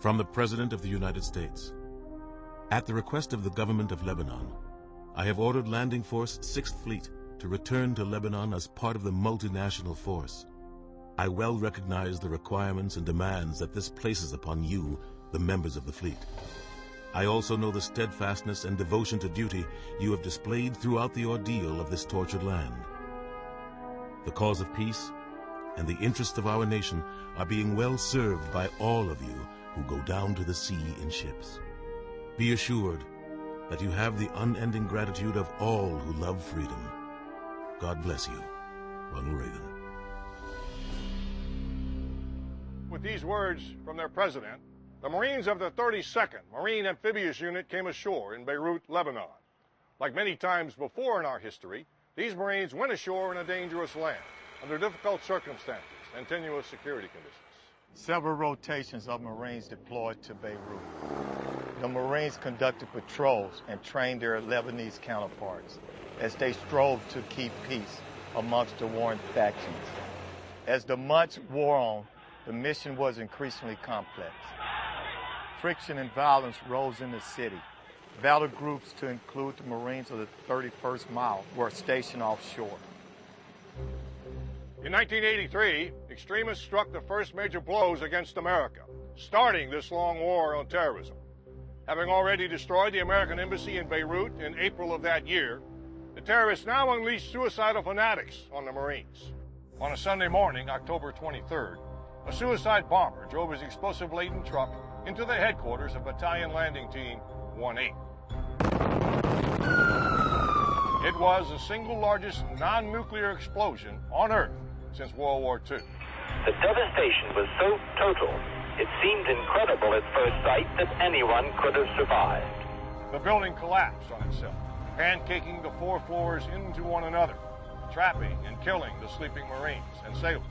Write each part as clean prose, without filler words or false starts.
From the President of the United States. At the request of the government of Lebanon, I have ordered Landing Force 6th Fleet to return to Lebanon as part of the multinational force. I well recognize the requirements and demands that this places upon you, the members of the fleet. I also know the steadfastness and devotion to duty you have displayed throughout the ordeal of this tortured land. The cause of peace and the interests of our nation are being well served by all of you who go down to the sea in ships. Be assured that you have the unending gratitude of all who love freedom. God bless you, Ronald Reagan. With these words from their president, the Marines of the 32nd Marine Amphibious Unit came ashore in Beirut, Lebanon. Like many times before in our history, these Marines went ashore in a dangerous land, under difficult circumstances and tenuous security conditions. Several rotations of Marines deployed to Beirut. The Marines conducted patrols and trained their Lebanese counterparts as they strove to keep peace amongst the warring factions. As the months wore on, the mission was increasingly complex. Friction and violence rose in the city. Battle groups, to include the Marines of the 31st Mile, were stationed offshore. In 1983, extremists struck the first major blows against America, starting this long war on terrorism. Having already destroyed the American embassy in Beirut in April of that year, the terrorists now unleashed suicidal fanatics on the Marines. On a Sunday morning, October 23rd, a suicide bomber drove his explosive-laden truck into the headquarters of Battalion Landing Team 1-8. It was the single largest non-nuclear explosion on Earth since World War II. The devastation was so total, it seemed incredible at first sight that anyone could have survived. The building collapsed on itself, pancaking the 4 floors into one another, trapping and killing the sleeping Marines and sailors.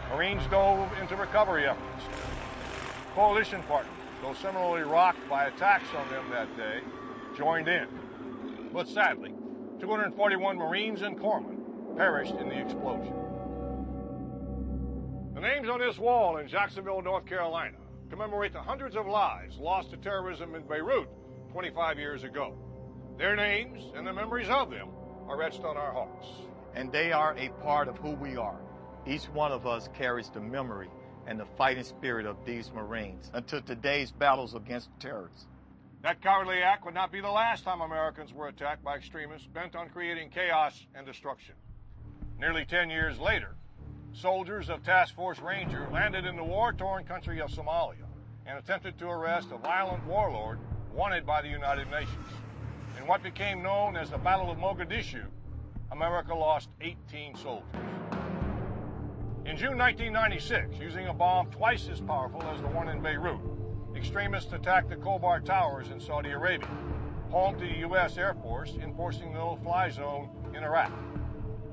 Marines dove into recovery efforts. Coalition partners, though similarly rocked by attacks on them that day, joined in. But sadly, 241 Marines and corpsmen perished in the explosion. The names on this wall in Jacksonville, North Carolina, commemorate the hundreds of lives lost to terrorism in Beirut 25 years ago. Their names and the memories of them are etched on our hearts. And they are a part of who we are. Each one of us carries the memory and the fighting spirit of these Marines until today's battles against terrorists. That cowardly act would not be the last time Americans were attacked by extremists bent on creating chaos and destruction. Nearly 10 years later, soldiers of Task Force Ranger landed in the war-torn country of Somalia and attempted to arrest a violent warlord wanted by the United Nations. In what became known as the Battle of Mogadishu, America lost 18 soldiers. In June 1996, using a bomb twice as powerful as the one in Beirut, extremists attacked the Khobar Towers in Saudi Arabia, home to the U.S. Air Force, enforcing the no-fly zone in Iraq.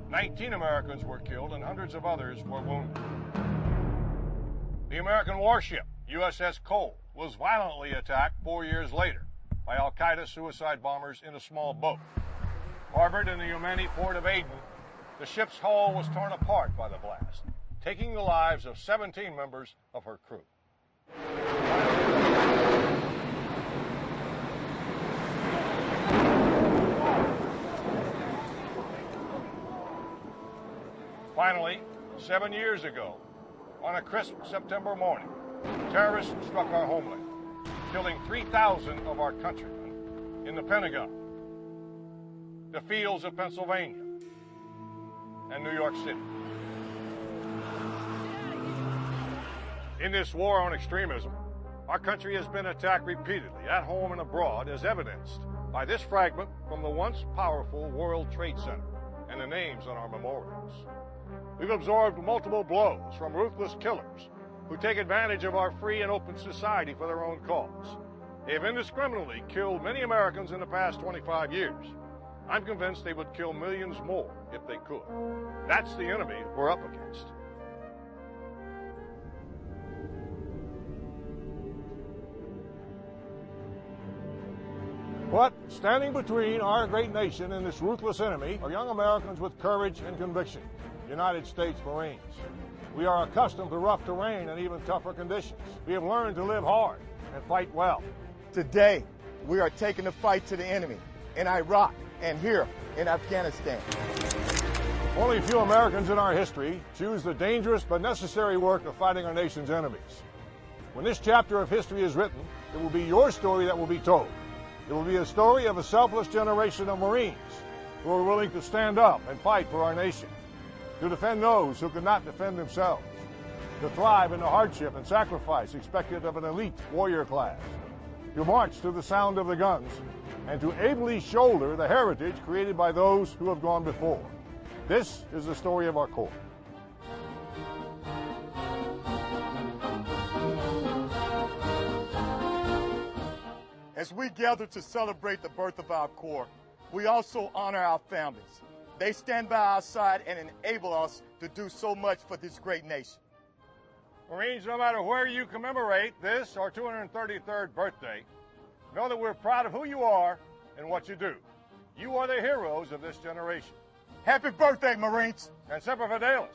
19 Americans were killed and hundreds of others were wounded. The American warship, USS Cole, was violently attacked 4 years later by al-Qaeda suicide bombers in a small boat. Harbored in the Yemeni port of Aden, the ship's hull was torn apart by the blast, taking the lives of 17 members of her crew. Finally, 7 years ago, on a crisp September morning, terrorists struck our homeland, killing 3,000 of our countrymen in the Pentagon, the fields of Pennsylvania, and New York City. In this war on extremism, our country has been attacked repeatedly, at home and abroad, as evidenced by this fragment from the once powerful World Trade Center and the names on our memorials. We've absorbed multiple blows from ruthless killers who take advantage of our free and open society for their own cause. They have indiscriminately killed many Americans in the past 25 years. I'm convinced they would kill millions more if they could. That's the enemy we're up against. But standing between our great nation and this ruthless enemy are young Americans with courage and conviction, United States Marines. We are accustomed to rough terrain and even tougher conditions. We have learned to live hard and fight well. Today, we are taking the fight to the enemy in Iraq and here in Afghanistan. Only a few Americans in our history choose the dangerous but necessary work of fighting our nation's enemies. When this chapter of history is written, it will be your story that will be told. It will be a story of a selfless generation of Marines who are willing to stand up and fight for our nation, to defend those who could not defend themselves, to thrive in the hardship and sacrifice expected of an elite warrior class, to march to the sound of the guns, and to ably shoulder the heritage created by those who have gone before. This is the story of our Corps. As we gather to celebrate the birth of our Corps, we also honor our families. They stand by our side and enable us to do so much for this great nation. Marines, no matter where you commemorate this or 233rd birthday, know that we're proud of who you are and what you do. You are the heroes of this generation. Happy birthday, Marines! And Semper Fidelis.